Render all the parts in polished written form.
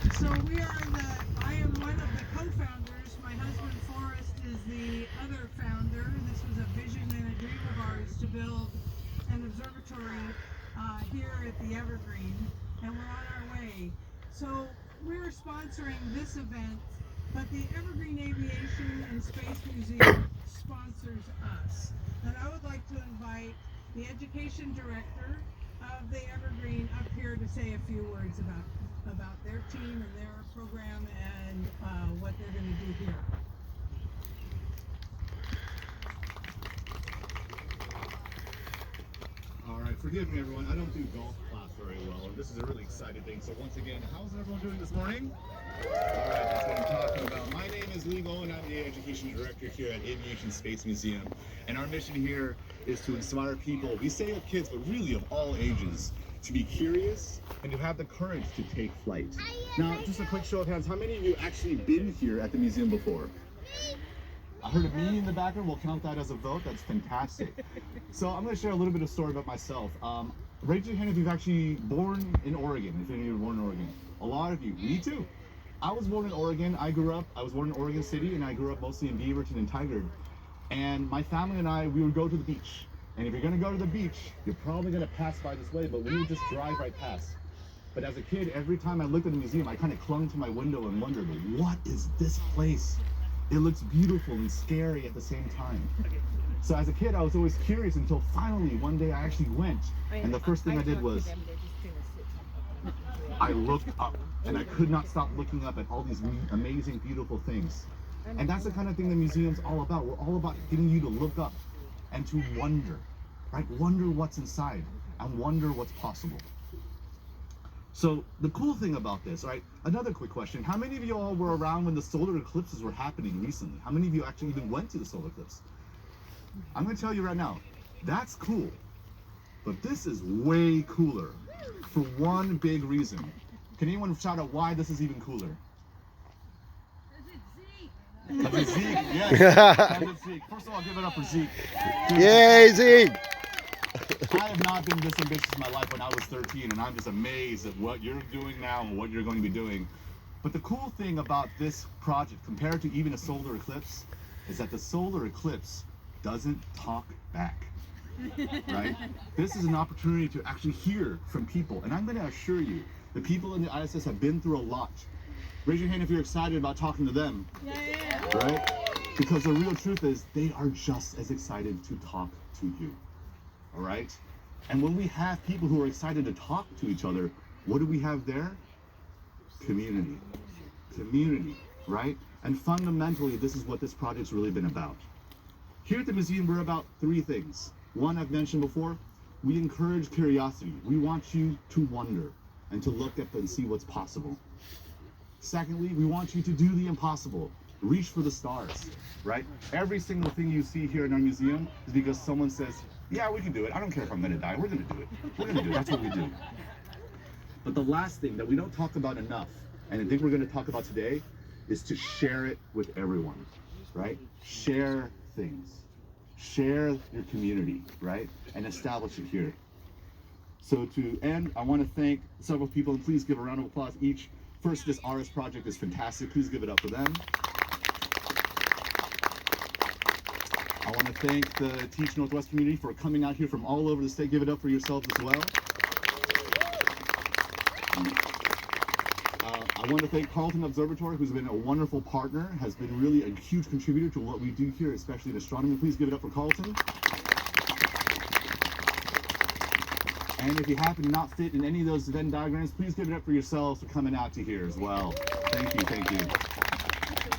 I am one of the co-founders. My husband Forrest is the other founder. This was a vision and a dream of ours to build an observatory here at the Evergreen, and we're on our way. So we're sponsoring this event, but the Evergreen Aviation and Space Museum sponsors us. And I would like to invite the education director of the Evergreen up here to say a few words about their team and their program and what they're going to do here. All right, forgive me everyone, I don't do golf class very well, and this is a really exciting thing. So once again, how's everyone doing this morning? All right, that's what I'm talking about. My name is Lee Bowen, I'm the education director here at Aviation Space Museum, and our mission here is to inspire people, we say of kids, but really of all ages, to be curious and to have the courage to take flight. Now, just a quick show of hands, how many of you actually been here at the museum before? I heard a me in the background. We'll count that as a vote. That's fantastic. So I'm going to share a little bit of story about myself. Raise your hand if you've actually born in Oregon, if any of you were born in Oregon. A lot of you. Me too. I was born in Oregon. I was born in Oregon City, and I grew up mostly in Beaverton and Tigard. And my family and I, we would go to the beach. And if you're going to go to the beach, you're probably going to pass by this way, but we would just drive right past. But as a kid, every time I looked at the museum, I kind of clung to my window and wondered, what is this place? It looks beautiful and scary at the same time. So as a kid, I was always curious until finally one day I actually went. And the first thing I did was I looked up, and I could not stop looking up at all these amazing, beautiful things. And that's the kind of thing the museum's all about. We're all about getting you to look up and to wonder, right? Wonder what's inside and wonder what's possible. So the cool thing about this, right? Another quick question. How many of you all were around when the solar eclipses were happening recently? How many of you actually even went to the solar eclipse? I'm going to tell you right now, that's cool. But this is way cooler for one big reason. Can anyone shout out why this is even cooler? Because it's Zeke. Yes. Because it's Zeke. First of all, give it up for Zeke. Yay, Zeke! I have not been this ambitious in my life when I was 13, and I'm just amazed at what you're doing now and what you're going to be doing. But the cool thing about this project, compared to even a solar eclipse, is that the solar eclipse doesn't talk back, right? This is an opportunity to actually hear from people, and I'm going to assure you, the people in the ISS have been through a lot. Raise your hand if you're excited about talking to them, right? Because the real truth is, they are just as excited to talk to you. All right? And when we have people who are excited to talk to each other, what do we have there? Community. Community, right? And fundamentally, this is what this project's really been about. Here at the museum, we're about three things. One, I've mentioned before, we encourage curiosity. We want you to wonder and to look up and see what's possible. Secondly, we want you to do the impossible. Reach for the stars, right? Every single thing you see here in our museum is because someone says, yeah, we can do it. I don't care if I'm going to die. We're going to do it. We're going to do it. That's what we do. But the last thing that we don't talk about enough, and I think we're going to talk about today, is to share it with everyone, right? Share things. Share your community, right? And establish it here. So to end, I want to thank several people, and please give a round of applause each. First, this RS project is fantastic. Please give it up for them. I want to thank the Teach Northwest community for coming out here from all over the state. Give it up for yourselves as well. I want to thank Carleton Observatory, who's been a wonderful partner, has been really a huge contributor to what we do here, especially in astronomy. Please give it up for Carleton. And if you happen to not fit in any of those Venn diagrams, please give it up for yourselves for coming out to here as well. Thank you, thank you.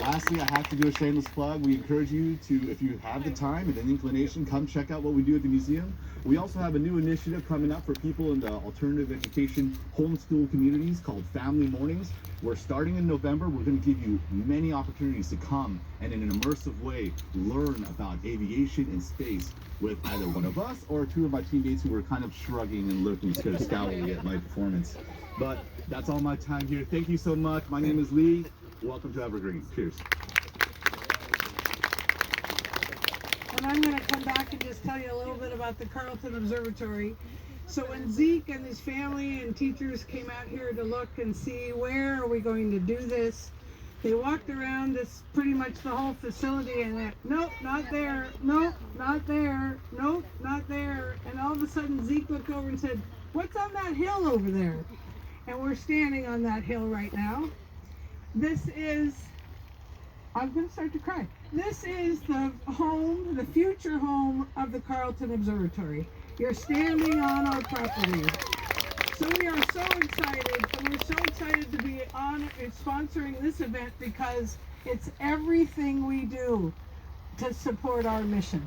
Lastly, I have to do a shameless plug. We encourage you to, if you have the time and an inclination, come check out what we do at the museum. We also have a new initiative coming up for people in the alternative education homeschool communities called Family Mornings. We're starting in November. We're going to give you many opportunities to come and in an immersive way learn about aviation and space with either one of us or two of my teammates who were kind of shrugging and looking sort of scowling at my performance. But that's all my time here. Thank you so much. My name is Lee. Welcome to Evergreen. Cheers. And I'm going to come back and just tell you a little bit about the Carleton Observatory. So when Zeke and his family and teachers came out here to look and see where are we going to do this, they walked around this pretty much the whole facility and went, nope, not there, nope, not there, nope, not there. And all of a sudden Zeke looked over and said, what's on that hill over there? And we're standing on that hill right now. This is, I'm going to start to cry. This is the home, the future home of the Carleton Observatory. You're standing on our property. So we are so excited, and we're so excited to be sponsoring this event because it's everything we do to support our mission.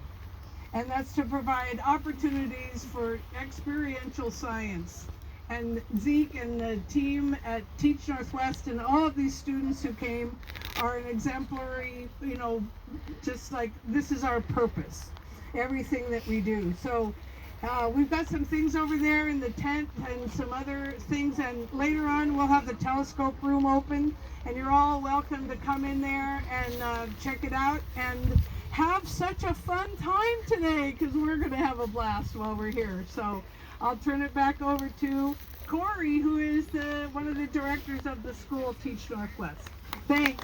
And that's to provide opportunities for experiential science. And Zeke and the team at Teach Northwest and all of these students who came are an exemplary, just like this is our purpose, everything that we do. So we've got some things over there in the tent and some other things, and later on we'll have the telescope room open, and you're all welcome to come in there and check it out and have such a fun time today, because we're going to have a blast while we're here. So I'll turn it back over to Corey, who is one of the directors of the school, Teach Northwest. Thanks.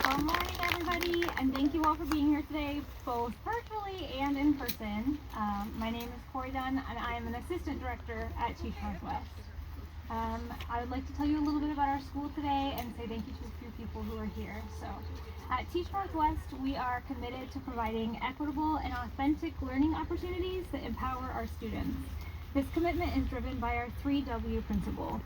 Good morning, everybody, and thank you all for being here today, both virtually and in person. My name is Corey Dunn, and I am an assistant director at Teach Northwest. I would like to tell you a little bit about our school today and say thank you to a few people who are here. So, at Teach Northwest, we are committed to providing equitable and authentic learning opportunities that empower our students. This commitment is driven by our 3W principle: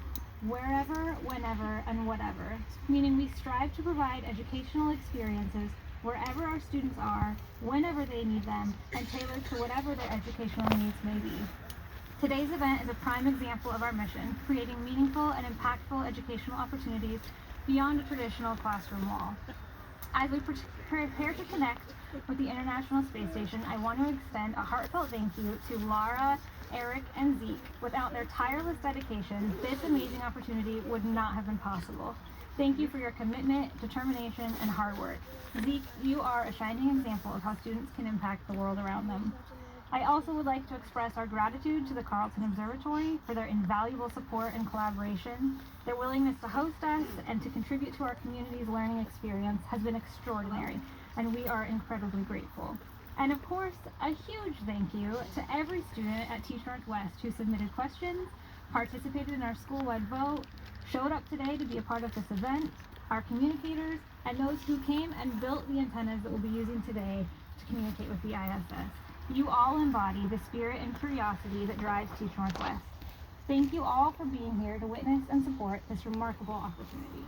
wherever, whenever, and whatever, meaning we strive to provide educational experiences wherever our students are, whenever they need them, and tailored to whatever their educational needs may be. Today's event is a prime example of our mission, creating meaningful and impactful educational opportunities beyond a traditional classroom wall. As we prepare to connect with the International Space Station, I want to extend a heartfelt thank you to Lara, Eric, and Zeke. Without their tireless dedication, this amazing opportunity would not have been possible. Thank you for your commitment, determination, and hard work. Zeke, you are a shining example of how students can impact the world around them. I also would like to express our gratitude to the Carleton Observatory for their invaluable support and collaboration. Their willingness to host us and to contribute to our community's learning experience has been extraordinary, and we are incredibly grateful. And of course, a huge thank you to every student at Teach Northwest who submitted questions, participated in our school-wide vote, showed up today to be a part of this event, our communicators, and those who came and built the antennas that we'll be using today to communicate with the ISS. You all embody the spirit and curiosity that drives Teach Northwest. Thank you all for being here to witness and support this remarkable opportunity.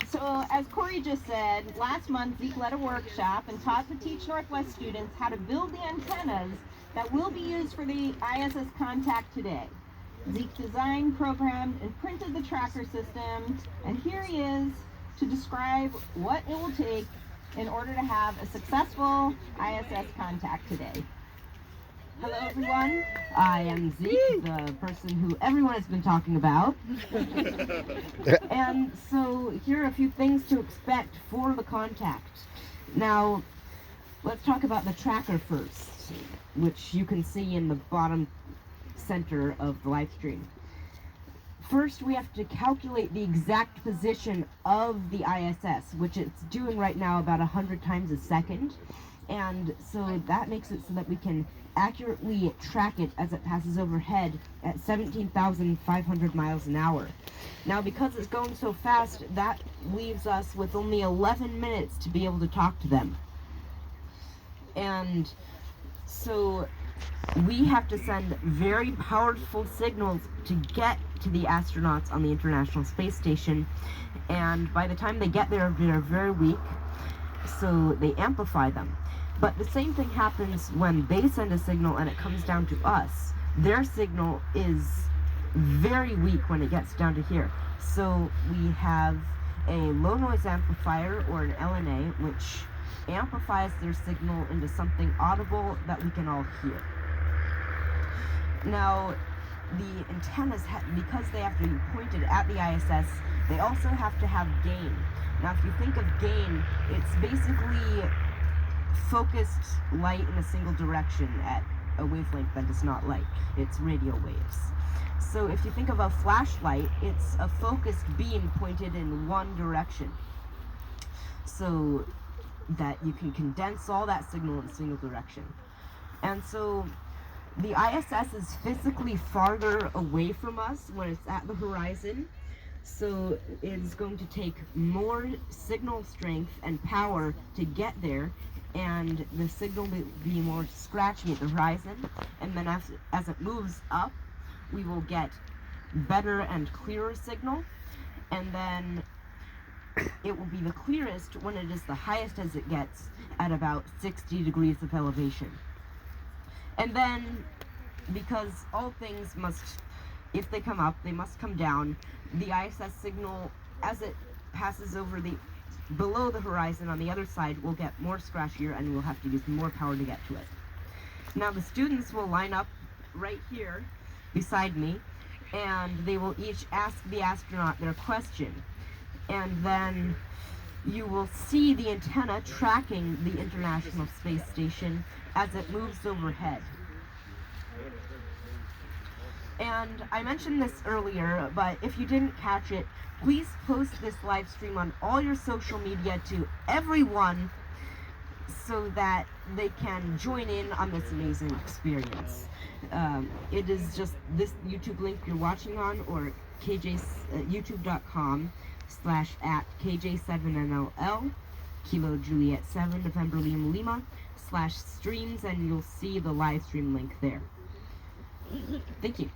So, as Corey just said, last month Zeke led a workshop and taught the Teach Northwest students how to build the antennas that will be used for the ISS contact today. Zeke designed, programmed, and printed the tracker system, and here he is to describe what it will take in order to have a successful ISS contact today. Hello everyone, I am Zeke, the person who everyone has been talking about. And so here are a few things to expect for the contact. Now, let's talk about the tracker first, which you can see in the bottom center of the live stream. First, we have to calculate the exact position of the ISS, which it's doing right now about 100 times a second. And so that makes it so that we can accurately track it as it passes overhead at 17,500 miles an hour. Now, because it's going so fast, that leaves us with only 11 minutes to be able to talk to them. And so we have to send very powerful signals to get to the astronauts on the International Space Station, and by the time they get there, they're very weak, so they amplify them. But the same thing happens when they send a signal and it comes down to us. Their signal is very weak when it gets down to here. So we have a low noise amplifier, or an LNA, which amplifies their signal into something audible that we can all hear. Now, the antennas, because they have to be pointed at the ISS, they also have to have gain. Now, if you think of gain, it's basically focused light in a single direction at a wavelength that is not light. It's radio waves. So if you think of a flashlight, it's a focused beam pointed in one direction, so that you can condense all that signal in a single direction. And so the ISS is physically farther away from us when it's at the horizon, so it's going to take more signal strength and power to get there, and the signal will be more scratchy at the horizon, and then as it moves up, we will get better and clearer signal, and then it will be the clearest when it is the highest as it gets at about 60 degrees of elevation. And then, because all things must, if they come up, they must come down, the ISS signal, as it passes over below the horizon on the other side, will get more scratchier and we'll have to use more power to get to it. Now the students will line up right here beside me, and they will each ask the astronaut their question. And then you will see the antenna tracking the International Space Station as it moves overhead. And I mentioned this earlier, but if you didn't catch it, please post this live stream on all your social media to everyone so that they can join in on this amazing experience. It is just this YouTube link you're watching on, or youtube.com/@KJ7NLL, Kilo Juliet 7, November Lima Lima, /streams, and you'll see the live stream link there. Thank you.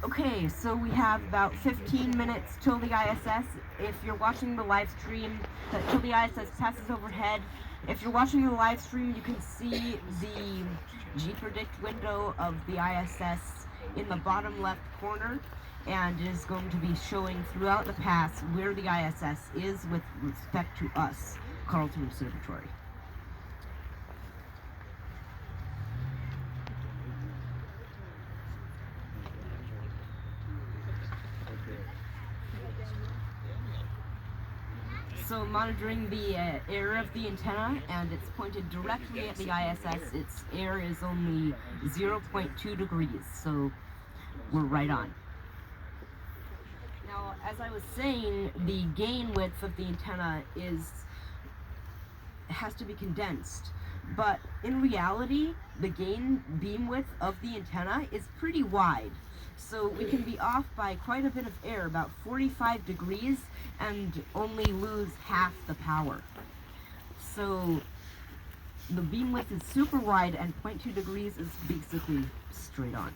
Okay, so we have about 15 minutes till the ISS. If you're watching the live stream, till the ISS passes overhead, if you're watching the live stream, you can see the G-Predict window of the ISS in the bottom left corner, and it is going to be showing throughout the pass where the ISS is with respect to us, Carleton Observatory. So monitoring the air of the antenna, and it's pointed directly at the ISS. Its air is only 0.2 degrees, so we're right on. Now, as I was saying, the gain width of the antenna has to be condensed, but in reality, the gain beam width of the antenna is pretty wide. So we can be off by quite a bit of air, about 45 degrees, and only lose half the power. So the beam width is super wide, and 0.2 degrees is basically straight on.